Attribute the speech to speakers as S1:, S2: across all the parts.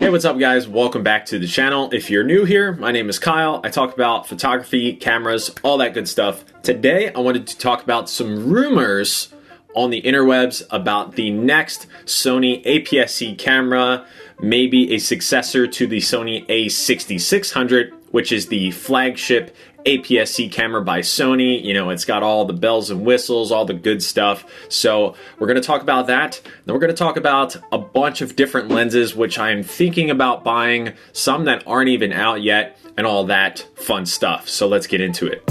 S1: Hey, what's up guys? Welcome back to the channel. If you're new here, my name is Kyle. I talk about photography, cameras, all that good stuff. Today, I wanted to talk about some rumors on the interwebs about the next Sony APS-C camera, maybe a successor to the Sony a6000, which is the flagship APS-C camera by Sony. You know, it's got all the bells and whistles, all the good stuff. So we're going to talk about that. Then we're going to talk about a bunch of different lenses, which I'm thinking about buying, some that aren't even out yet, and all that fun stuff. So let's get into it.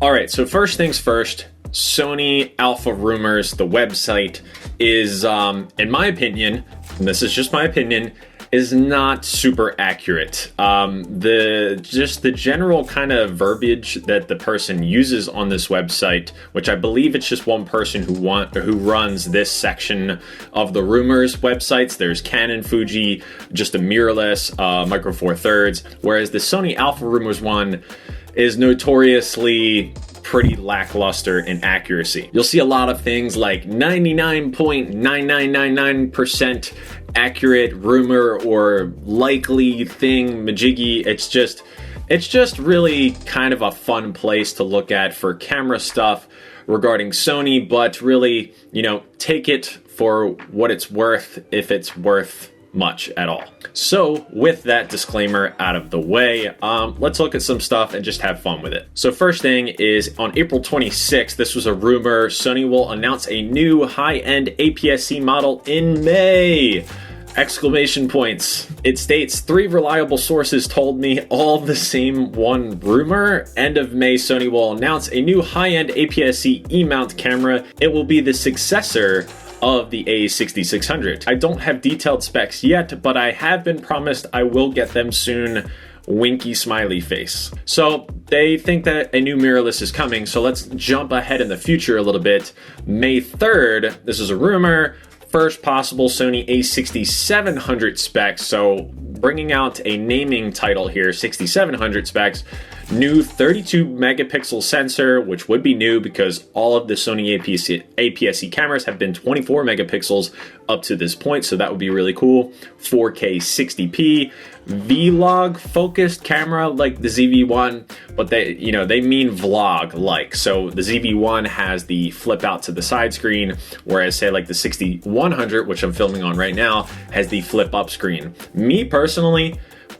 S1: All right, so first things first, Sony Alpha Rumors, the website is, in my opinion, and this is just my opinion, is not super accurate. The general kind of verbiage that the person uses on this website, which I believe it's just one person who runs this section of the rumors websites. There's Canon, Fuji, just a mirrorless, Micro Four Thirds, whereas the Sony Alpha Rumors one is notoriously pretty lackluster in accuracy. You'll see a lot of things like 99.9999% accurate rumor or likely thing majiggy. It's just really kind of a fun place to look at for camera stuff regarding Sony, but really, you know, take it for what it's worth, if it's worth much at all. So with that disclaimer out of the way, let's look at some stuff and just have fun with it. So first thing is on April 26th, this was a rumor, Sony will announce a new high-end APS-C model in May! Exclamation points. It states, 3 reliable sources told me all the same one rumor. End of May, Sony will announce a new high-end APS-C E-mount camera. It will be the successor of the a6000. I don't have detailed specs yet, but I have been promised I will get them soon. Winky smiley face. So they think that a new mirrorless is coming, so let's jump ahead in the future a little bit. May 3rd, this is a rumor, first possible Sony a6700 specs, so bringing out a naming title here, 6700 specs, new 32 megapixel sensor, which would be new because all of the Sony APS-C cameras have been 24 megapixels up to this point, so that would be really cool. 4K 60p, vlog focused camera like the ZV-1, but they mean vlog like. So the ZV-1 has the flip out to the side screen, whereas say like the 6100, which I'm filming on right now, has the flip up screen. Me personally,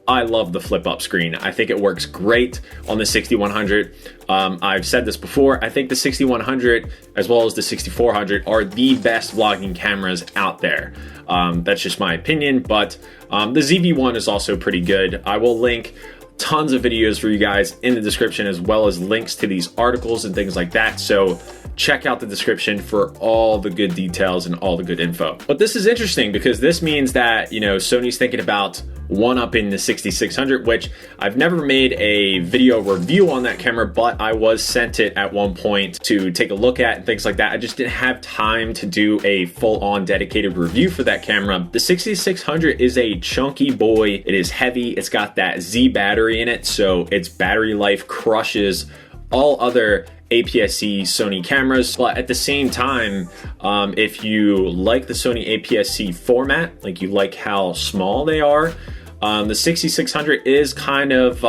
S1: I love the flip up screen. I think it works great on the 6100. I've said this before, I think the 6100 as well as the 6400 are the best vlogging cameras out there. That's just my opinion, but the ZV-1 is also pretty good. I will link tons of videos for you guys in the description, as well as links to these articles and things like that. So check out the description for all the good details and all the good info. But this is interesting because this means that, you know, Sony's thinking about one-upping the 6600, which I've never made a video review on that camera, but I was sent it at one point to take a look at and things like that. I just didn't have time to do a full-on dedicated review for that camera. The 6600 is a chunky boy. It is heavy. It's got that Z battery in it, so its battery life crushes all other APS-C Sony cameras, but at the same time, if you like the Sony APS-C format, like you like how small they are, the 6600 is kind of,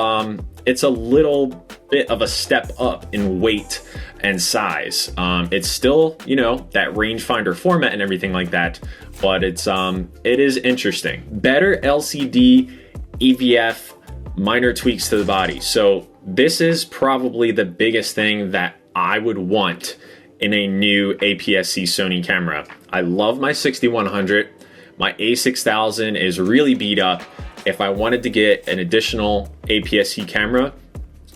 S1: it's a little bit of a step up in weight and size. It's still, you know, that rangefinder format and everything like that, but it is interesting. Better LCD, EVF, minor tweaks to the body. So this is probably the biggest thing that I would want in a new APS-C Sony camera. I love my 6100. My a6000 is really beat up. If I wanted to get an additional APS-C camera,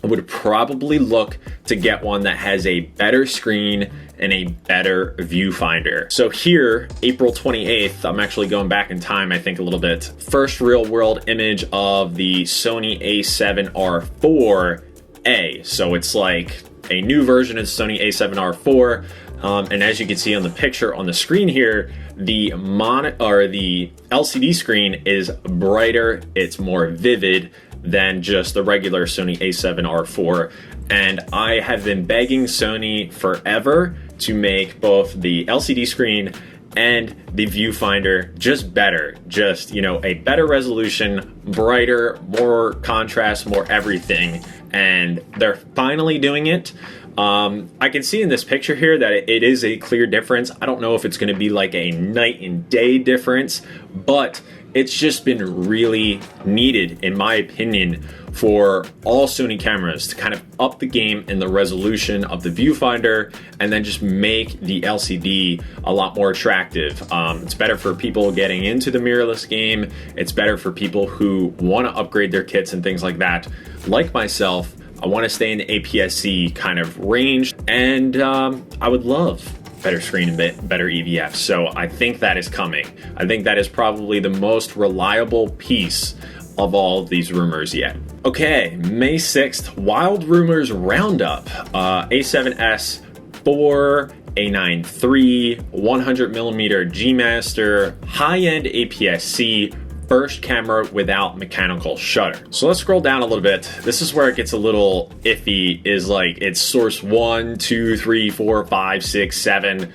S1: I would probably look to get one that has a better screen and a better viewfinder. So here, April 28th, I'm actually going back in time, I think a little bit. First real world image of the Sony a7R4A. So it's like a new version of the Sony a7R4. And as you can see on the picture on the screen here, the LCD screen is brighter, it's more vivid than just the regular Sony a7R4. And I have been begging Sony forever to make both the LCD screen and the viewfinder just better, just, you know, a better resolution, brighter, more contrast, more everything, and they're finally doing it. I can see in this picture here that it is a clear difference. I don't know if it's going to be like a night and day difference, but it's just been really needed, in my opinion, for all Sony cameras to kind of up the game in the resolution of the viewfinder and then just make the LCD a lot more attractive. It's better for people getting into the mirrorless game. It's better for people who want to upgrade their kits and things like that. Like myself, I want to stay in the APS-C kind of range, and I would love better screen and better EVF. So I think that is coming. I think that is probably the most reliable piece of all of these rumors yet. Okay, May 6th, Wild Rumors Roundup. A7S 4, A9 III, 100mm G Master, high-end APS-C, first camera without mechanical shutter. So let's scroll down a little bit. This is where it gets a little iffy, is like it's source 1, 2, 3, 4, 5, 6, 7.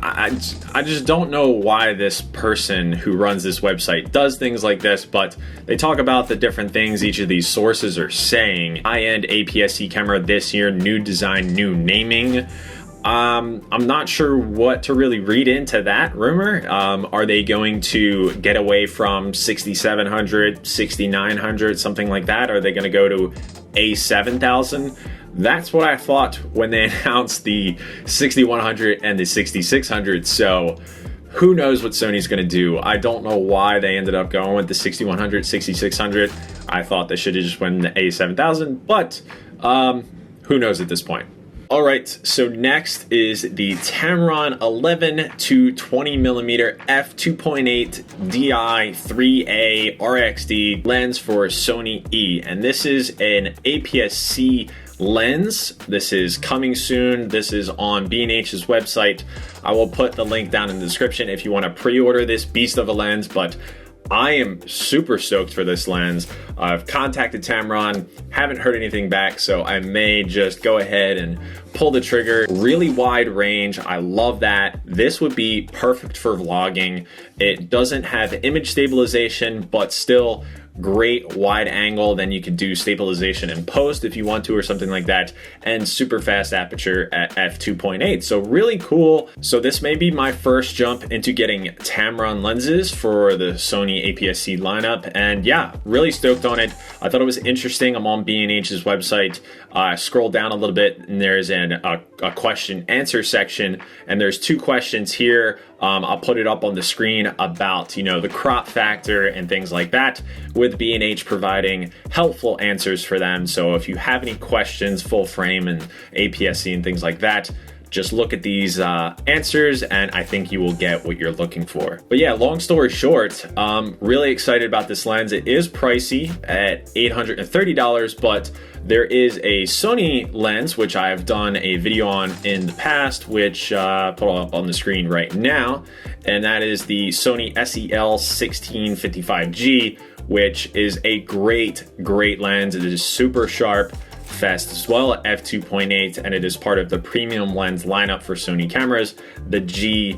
S1: I just don't know why this person who runs this website does things like this, but they talk about the different things each of these sources are saying. High-end APS-C camera this year, new design, new naming. I'm not sure what to really read into that rumor. Are they going to get away from 6700, 6900, something like that? Are they going to go to A7000? That's what I thought when they announced the 6100 and the 6600. So who knows what Sony's going to do? I don't know why they ended up going with the 6100, 6600. I thought they should have just went the A7000, but who knows at this point. All right, so next is the Tamron 11 to 20mm f2.8 Di 3A RXD lens for Sony E, and this is an APS-C lens. This is coming soon. This is on B&H's website. I will put the link down in the description if you want to pre-order this beast of a lens, but I am super stoked for this lens. I've contacted Tamron, haven't heard anything back, so I may just go ahead and pull the trigger. Really wide range, I love that. This would be perfect for vlogging. It doesn't have image stabilization, but still great wide angle. Then you could do stabilization in post if you want to, or something like that, and super fast aperture at f2.8. So really cool. So this may be my first jump into getting Tamron lenses for the Sony APS-C lineup, and yeah, really stoked on it. I thought it was interesting. I'm on B&H's website. I scroll down a little bit, and there's a question answer section, and there's two questions here. I'll put it up on the screen about, you know, the crop factor and things like that, with B&H providing helpful answers for them. So if you have any questions, full frame and APS-C and things like that, just look at these answers, and I think you will get what you're looking for. But yeah, long story short, really excited about this lens. It is pricey at $830, but there is a Sony lens, which I have done a video on in the past, which I'll put up on the screen right now, and that is the Sony SEL 1655G, which is a great lens. It is super sharp, fast as well at f2.8, and it is part of the premium lens lineup for Sony cameras, the G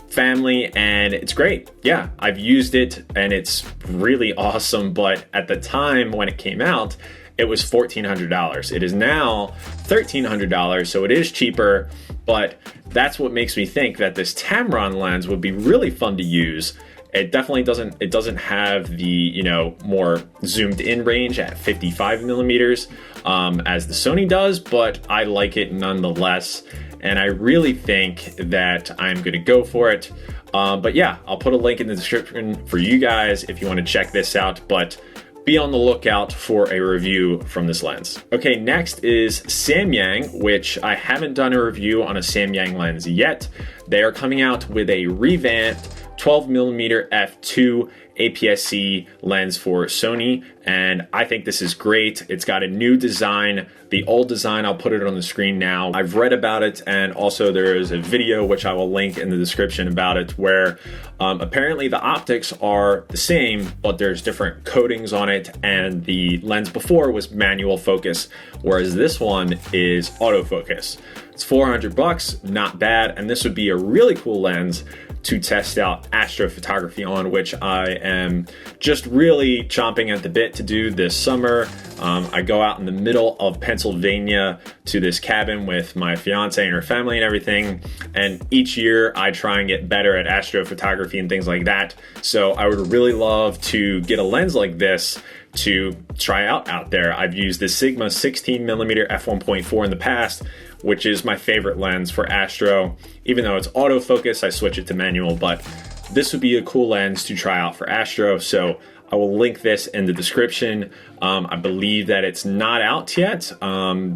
S1: family, and it's great. Yeah, I've used it and it's really awesome, but at the time when it came out, it was $1,400. It is now $1,300, so it is cheaper, but that's what makes me think that this Tamron lens would be really fun to use. It definitely doesn't have the, you know, more zoomed in range at 55 millimeters as the Sony does, but I like it nonetheless, and I really think that I'm gonna go for it. But yeah, I'll put a link in the description for you guys if you want to check this out, but be on the lookout for a review from this lens. Okay, next is Samyang, which I haven't done a review on a Samyang lens yet. They are coming out with a revamped 12mm f2 APS-C lens for Sony, and I think this is great. It's got a new design. The old design, I'll put it on the screen now. I've read about it, and also there is a video which I will link in the description about it, where apparently the optics are the same, but there's different coatings on it, and the lens before was manual focus, whereas this one is autofocus. It's 400 bucks, not bad, and this would be a really cool lens to test out astrophotography on, which I am just really chomping at the bit to do this summer. I go out in the middle of Pennsylvania to this cabin with my fiance and her family and everything, and each year I try and get better at astrophotography and things like that. So I would really love to get a lens like this to try out there. I've used the Sigma 16mm f1.4 in the past, which is my favorite lens for astro. Even though it's autofocus, I switch it to manual, but this would be a cool lens to try out for astro. So I will link this in the description. I believe that it's not out yet.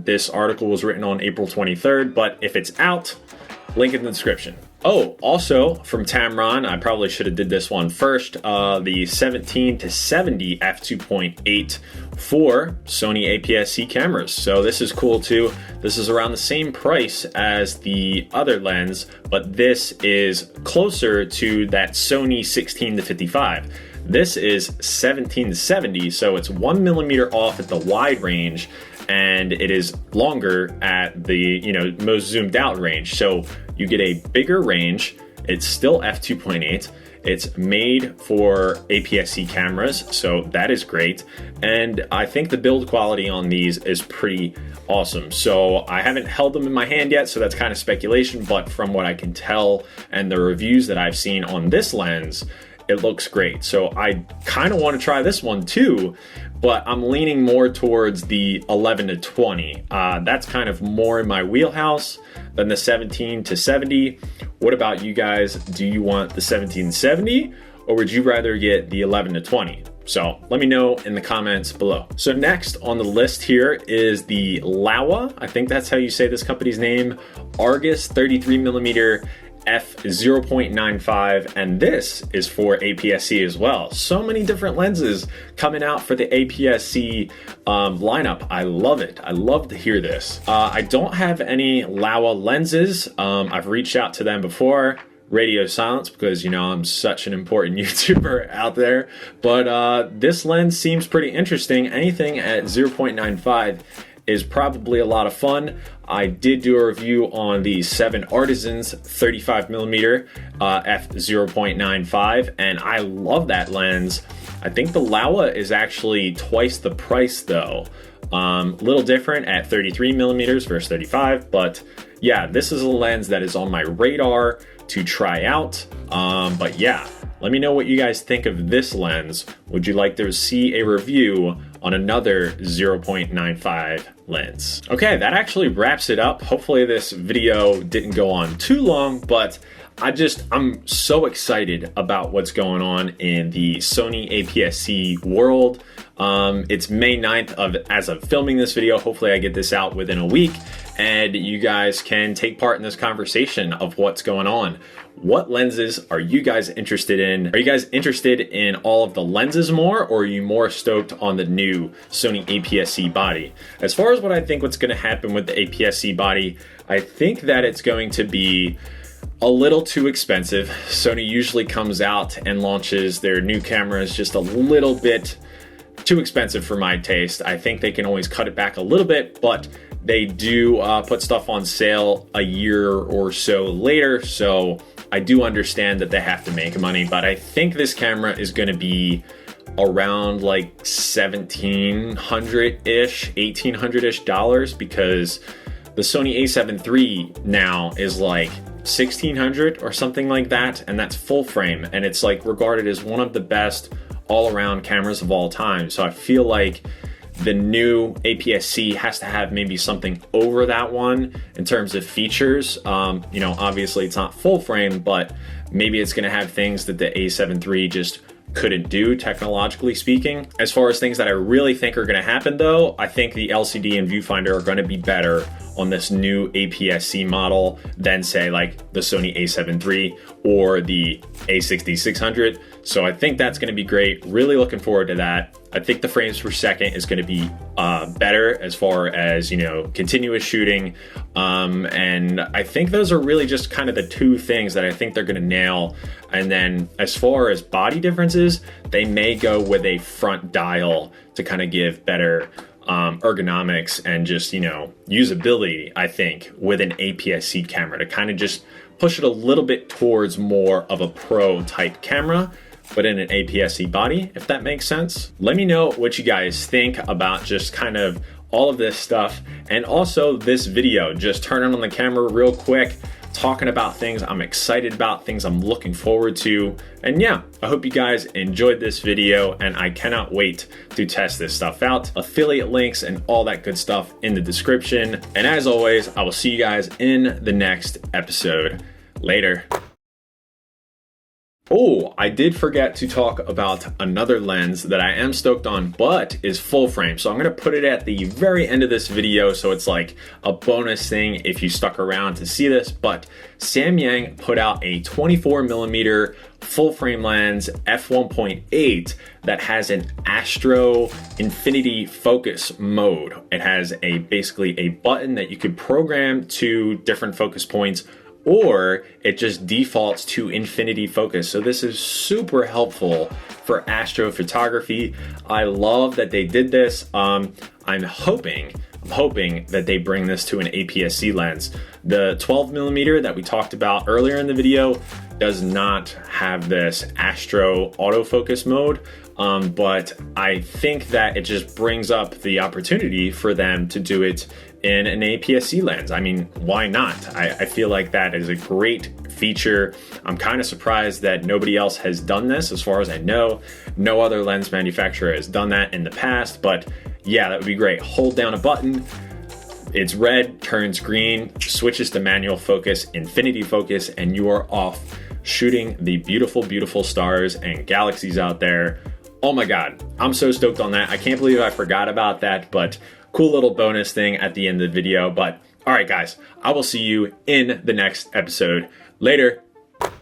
S1: This article was written on April 23rd, but if it's out, link in the description. Oh, also from Tamron, I probably should have did this one first, the 17 to 70 f2.8 for Sony APS-C cameras. So this is cool too. This is around the same price as the other lens, but this is closer to that Sony 16 to 55. This is 17 to 70, so it's 1mm off at the wide range, and it is longer at the most zoomed out range. So you get a bigger range. It's still f2.8. It's made for APS-C cameras, so that is great. And I think the build quality on these is pretty awesome. So I haven't held them in my hand yet, so that's kind of speculation, but from what I can tell and the reviews that I've seen on this lens, it looks great. So I kind of want to try this one too, but I'm leaning more towards the 11 to 20. That's kind of more in my wheelhouse than the 17 to 70. What about you guys? Do you want the 17 to 70, or would you rather get the 11 to 20? So let me know in the comments below. So next on the list here is the LAOWA. I think that's how you say this company's name. Argus 33mm f0.95, and this is for APS-C as well. So many different lenses coming out for the APS-C lineup. I love it. I love to hear this. I don't have any LAOWA lenses. I've reached out to them before. Radio silence, because I'm such an important YouTuber out there, but this lens seems pretty interesting. Anything at 0.95 is probably a lot of fun. I did do a review on the 7 Artisans 35mm f0.95, and I love that lens. I think the LAOWA is actually twice the price though. Little different at 33mm versus 35, but yeah, this is a lens that is on my radar to try out. But yeah, let me know what you guys think of this lens. Would you like to see a review on another 0.95 lens? Okay, that actually wraps it up. Hopefully this video didn't go on too long, but I'm so excited about what's going on in the Sony APS-C world. It's May 9th as of filming this video. Hopefully I get this out within a week, and you guys can take part in this conversation of what's going on. What lenses are you guys interested in? Are you guys interested in all of the lenses more, or are you more stoked on the new Sony APS-C body? As far as what I think what's going to happen with the APS-C body, I think that it's going to be a little too expensive. Sony usually comes out and launches their new cameras just a little bit too expensive for my taste. I think they can always cut it back a little bit, but they do put stuff on sale a year or so later, so I do understand that they have to make money, but I think this camera is going to be around like $1,700-ish, $1,800-ish dollars, because the Sony a7 III now is like $1,600 or something like that, and that's full frame, and it's like regarded as one of the best all-around cameras of all time. So I feel like the new APS-C has to have maybe something over that one in terms of features. Obviously it's not full frame, but maybe it's going to have things that the a7 III just couldn't do, technologically speaking. As far as things that I really think are going to happen though, I think the LCD and viewfinder are going to be better on this new APS-C model than say like the Sony a7 III or the a60-600. So I think that's going to be great. Really looking forward to that. I think the frames per second is going to be better as far as, you know, continuous shooting. And I think those are really just kind of the two things that I think they're going to nail. And then as far as body differences, they may go with a front dial to kind of give better ergonomics and just, you know, usability, I think, with an APS-C camera to kind of just push it a little bit towards more of a pro type camera, but in an APS-C body, if that makes sense. Let me know what you guys think about just kind of all of this stuff, and also this video, just turning on the camera real quick, talking about things I'm excited about, things I'm looking forward to. And yeah, I hope you guys enjoyed this video, and I cannot wait to test this stuff out. Affiliate links and all that good stuff in the description. And as always, I will see you guys in the next episode. Later. Oh, I did forget to talk about another lens that I am stoked on, but is full frame. So I'm gonna put it at the very end of this video, so it's like a bonus thing if you stuck around to see this. But Samyang put out a 24mm full frame lens f1.8 that has an Astro infinity focus mode. It has basically a button that you could program to different focus points, or it just defaults to infinity focus. So this is super helpful for astrophotography. I love that they did this. I'm hoping that they bring this to an APS-C lens. The 12mm that we talked about earlier in the video does not have this astro autofocus mode, but I think that it just brings up the opportunity for them to do it in an APS-C lens. I mean, why not? I feel like that is a great feature. I'm kind of surprised that nobody else has done this. As far as I know, no other lens manufacturer has done that in the past, but yeah, that would be great. Hold down a button, it's red, turns green, switches to manual focus, infinity focus, and you are off shooting the beautiful, beautiful stars and galaxies out there. Oh my God, I'm so stoked on that. I can't believe I forgot about that, but cool little bonus thing at the end of the video. But all right, guys, I will see you in the next episode. Later.